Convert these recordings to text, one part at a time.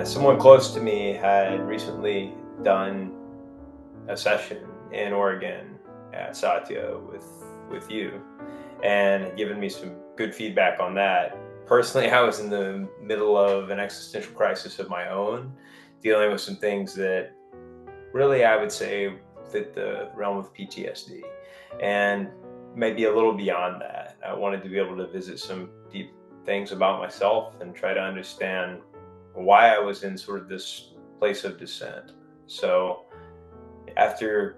Someone close to me had recently done a session in Oregon at Satya with you, and given me some good feedback on that. Personally, I was in the middle of an existential crisis of my own, dealing with some things that really I would say fit the realm of PTSD, and maybe a little beyond that. I wanted to be able to visit some deep things about myself and try to understand why I was in sort of this place of descent. So after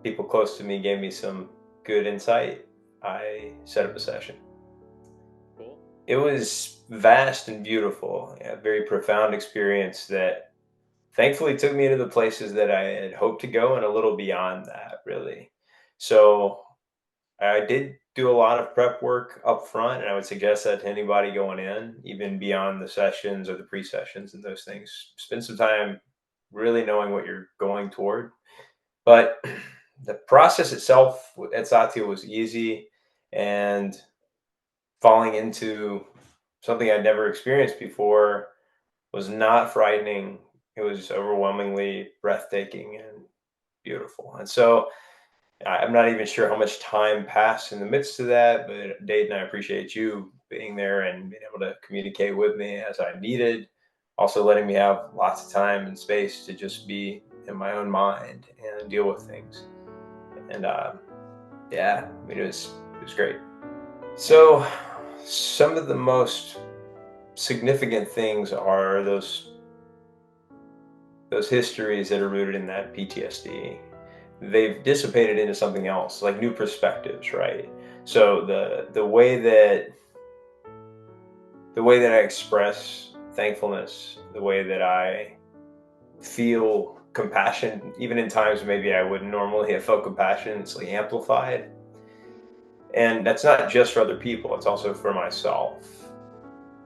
people close to me gave me some good insight, I set up a session. Cool. It was vast and beautiful, a very profound experience that thankfully took me to the places that I had hoped to go and a little beyond that, really. So I did do a lot of prep work up front, and I would suggest that to anybody going in, even beyond the sessions or the pre-sessions and those things. Spend some time really knowing what you're going toward. But the process itself at Satya was easy, and falling into something I'd never experienced before was not frightening. It was overwhelmingly breathtaking and beautiful. And so I'm not even sure how much time passed in the midst of that, but Dade and I appreciate you being there and being able to communicate with me as I needed. Also, letting me have lots of time and space to just be in my own mind and deal with things. And yeah, I mean, it was great. So, some of the most significant things are those histories that are rooted in that PTSD. They've dissipated into something else, like new perspectives, right? So the way that I express thankfulness, the way that I feel compassion, even in times maybe I wouldn't normally have felt compassion, it's like amplified. And that's not just for other people, it's also for myself.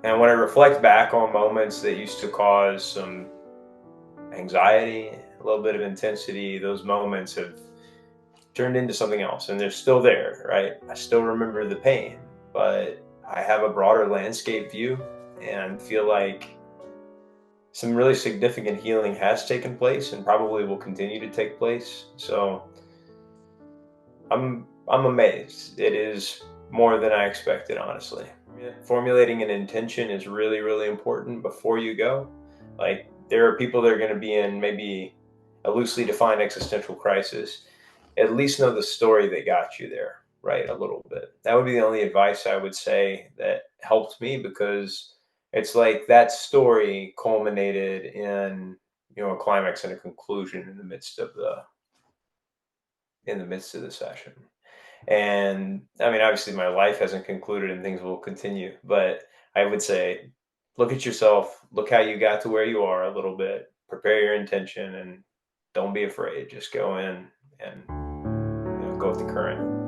And when I reflect back on moments that used to cause some anxiety, a little bit of intensity, those moments have turned into something else, and they're still there, right? I still remember the pain, but I have a broader landscape view and feel like some really significant healing has taken place and probably will continue to take place. So I'm amazed. It is more than I expected, honestly. Yeah. Formulating an intention is really, really important before you go. Like, there are people that are going to be in maybe a loosely defined existential crisis. At least know the story that got you there, right? A little bit. That would be the only advice I would say that helped me, because it's like that story culminated in, a climax and a conclusion in the midst of the session. And I mean, obviously, my life hasn't concluded and things will continue, but I would say look at yourself, look how you got to where you are a little bit, prepare your intention, and don't be afraid. Just go in and go with the current.